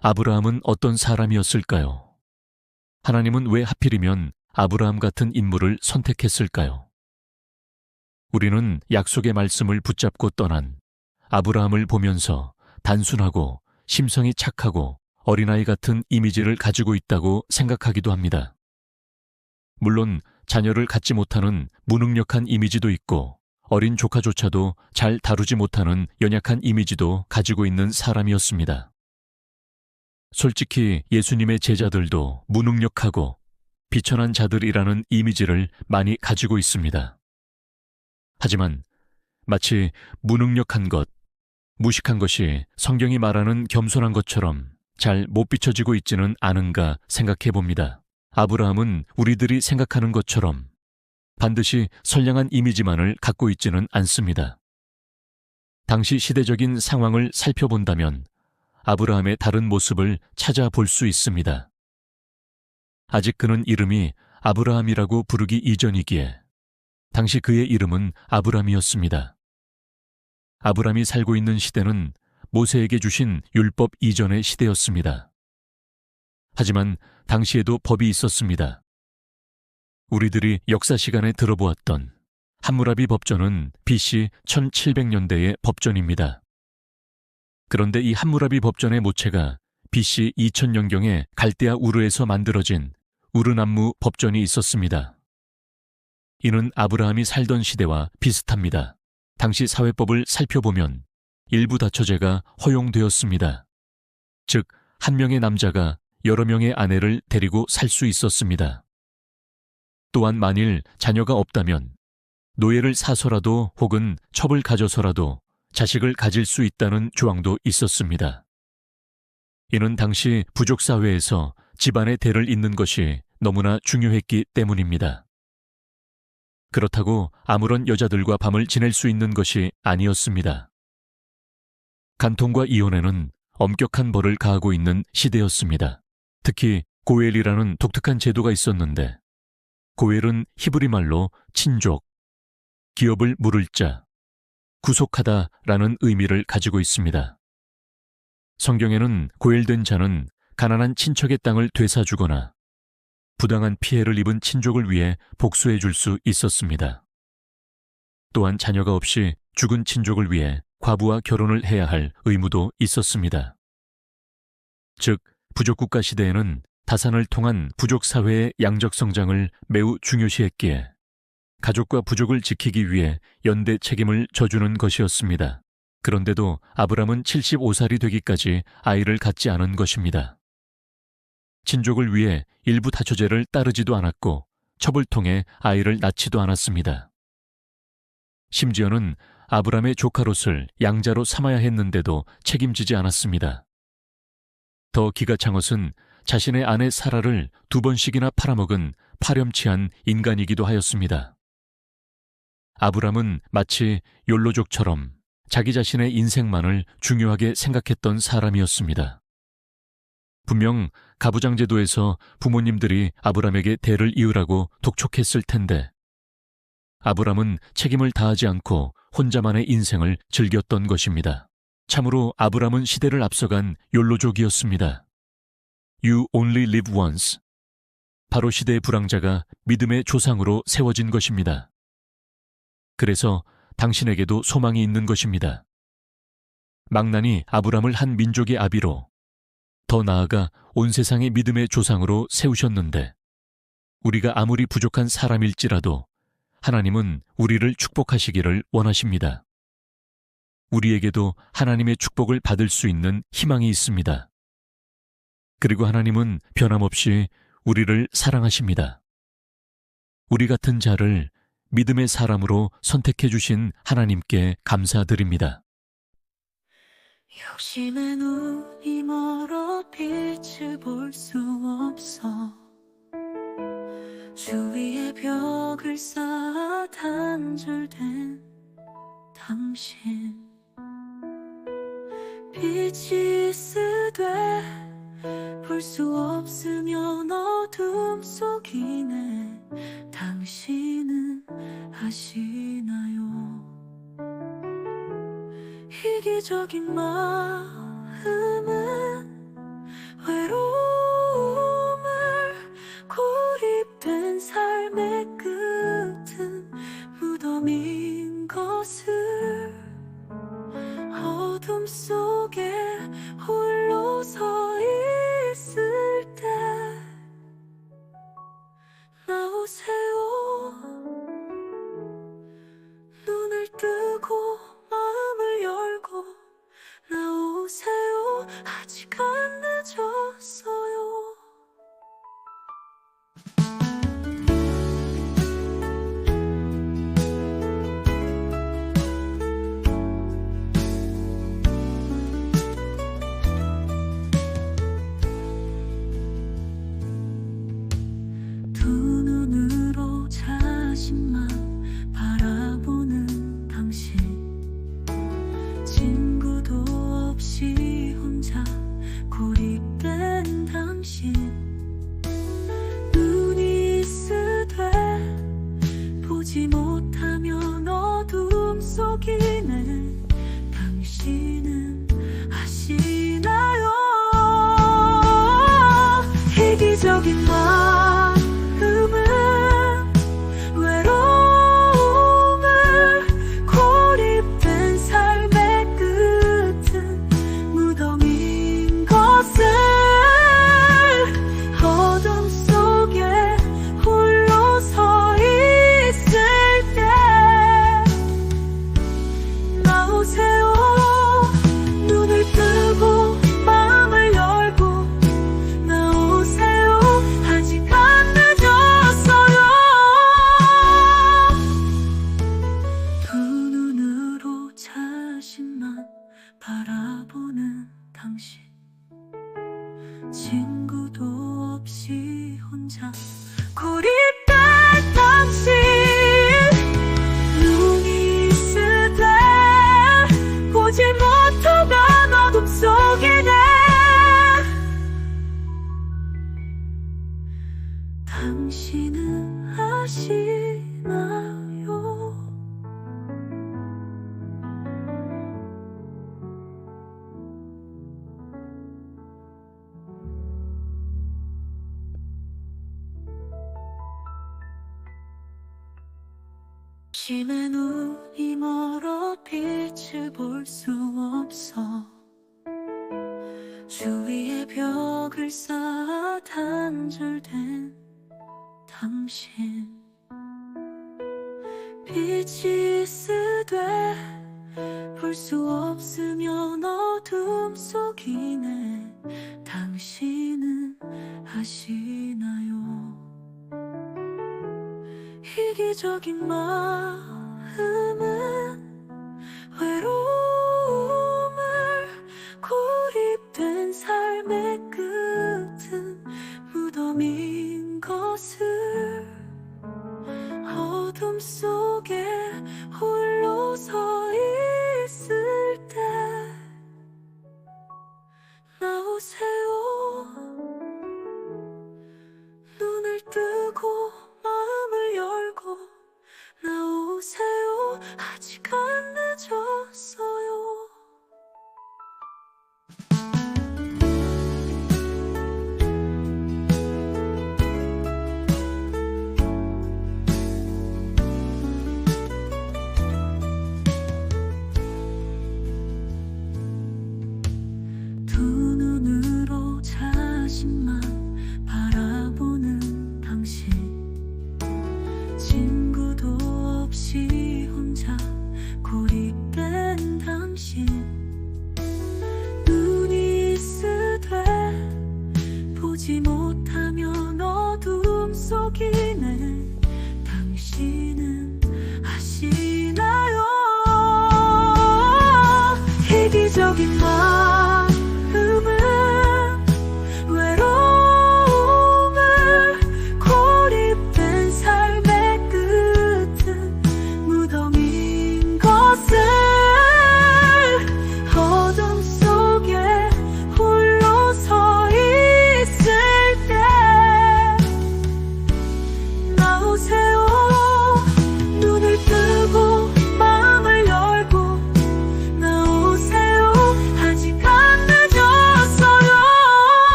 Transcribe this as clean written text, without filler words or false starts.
아브라함은 어떤 사람이었을까요? 하나님은 왜 하필이면 아브라함 같은 인물을 선택했을까요? 우리는 약속의 말씀을 붙잡고 떠난 아브라함을 보면서 단순하고 심성이 착하고 어린아이 같은 이미지를 가지고 있다고 생각하기도 합니다. 물론 자녀를 갖지 못하는 무능력한 이미지도 있고 어린 조카조차도 잘 다루지 못하는 연약한 이미지도 가지고 있는 사람이었습니다. 솔직히 예수님의 제자들도 무능력하고 비천한 자들이라는 이미지를 많이 가지고 있습니다. 하지만 마치 무능력한 것, 무식한 것이 성경이 말하는 겸손한 것처럼 잘 못 비춰지고 있지는 않은가 생각해 봅니다. 아브라함은 우리들이 생각하는 것처럼 반드시 선량한 이미지만을 갖고 있지는 않습니다. 당시 시대적인 상황을 살펴본다면 아브라함의 다른 모습을 찾아볼 수 있습니다. 아직 그는 이름이 아브라함이라고 부르기 이전이기에 당시 그의 이름은 아브람이었습니다. 아브람이 살고 있는 시대는 모세에게 주신 율법 이전의 시대였습니다. 하지만 당시에도 법이 있었습니다. 우리들이 역사 시간에 들어보았던 함무라비 법전은 BC 1700년대의 법전입니다. 그런데 이 함무라비 법전의 모체가 BC 2000년경에 갈대아 우르에서 만들어진 우르남무 법전이 있었습니다. 이는 아브라함이 살던 시대와 비슷합니다. 당시 사회법을 살펴보면 일부 다처제가 허용되었습니다. 즉, 한 명의 남자가 여러 명의 아내를 데리고 살 수 있었습니다. 또한 만일 자녀가 없다면 노예를 사서라도 혹은 첩을 가져서라도 자식을 가질 수 있다는 조항도 있었습니다. 이는 당시 부족 사회에서 집안의 대를 잇는 것이 너무나 중요했기 때문입니다. 그렇다고 아무런 여자들과 밤을 지낼 수 있는 것이 아니었습니다. 간통과 이혼에는 엄격한 벌을 가하고 있는 시대였습니다. 특히 고엘이라는 독특한 제도가 있었는데 고엘은 히브리 말로 친족, 기업을 물을 자, 구속하다라는 의미를 가지고 있습니다. 성경에는 고엘된 자는 가난한 친척의 땅을 되사주거나 부당한 피해를 입은 친족을 위해 복수해 줄 수 있었습니다. 또한 자녀가 없이 죽은 친족을 위해 과부와 결혼을 해야 할 의무도 있었습니다. 즉, 부족국가 시대에는 다산을 통한 부족 사회의 양적 성장을 매우 중요시했기에 가족과 부족을 지키기 위해 연대 책임을 져주는 것이었습니다. 그런데도 아브람은 75살이 되기까지 아이를 갖지 않은 것입니다. 친족을 위해 일부 다처제를 따르지도 않았고 첩을 통해 아이를 낳지도 않았습니다. 심지어는 아브람의 조카롯을 양자로 삼아야 했는데도 책임지지 않았습니다. 더 기가 찬 것은 자신의 아내 사라를 2번씩이나 팔아먹은 파렴치한 인간이기도 하였습니다. 아브람은 마치 욜로족처럼 자기 자신의 인생만을 중요하게 생각했던 사람이었습니다. 분명 가부장제도에서 부모님들이 아브람에게 대를 이으라고 독촉했을 텐데 아브람은 책임을 다하지 않고 혼자만의 인생을 즐겼던 것입니다. 참으로 아브람은 시대를 앞서간 욜로족이었습니다. You only live once. 바로 시대의 불황자가 믿음의 조상으로 세워진 것입니다. 그래서 당신에게도 소망이 있는 것입니다. 망난이 아브람을 한 민족의 아비로, 더 나아가 온 세상의 믿음의 조상으로 세우셨는데 우리가 아무리 부족한 사람일지라도 하나님은 우리를 축복하시기를 원하십니다. 우리에게도 하나님의 축복을 받을 수 있는 희망이 있습니다. 그리고 하나님은 변함없이 우리를 사랑하십니다. 우리 같은 자를 믿음의 사람으로 선택해 주신 하나님께 감사드립니다. 욕심에 눈이 멀어 빛을 볼 수 없어 주위에 벽을 쌓아 단절된 당신 빛이 있으되 볼 수 없으면 어둠 속이네 당신은 아시나요 이기적인 마음은 당신 눈이 쓰되 보지 못하면 어둠 속이네 당신은 아시나요 이기적인 마음은 외로움을 고립된 삶의 끝은 무덤인 것을 어둠 속에 홀로 서 있을 때 나오세요 눈을 뜨고 마음을 열고 나오세요 아직 안 늦었어요 두 눈으로 자신만 바라보는 당신 친구도 없이 혼자 고립된 당신 눈이 쓰되 보지 못하면 어둠 속이네 당신은 아시나요 심해 눈이 멀어 빛을 볼 수 없어 주위에 벽을 쌓아 단절된 당신 빛이 쓰되 볼 수 없으면 어둠 속이네 당신은 아시나요 이기적인 마음은 외로움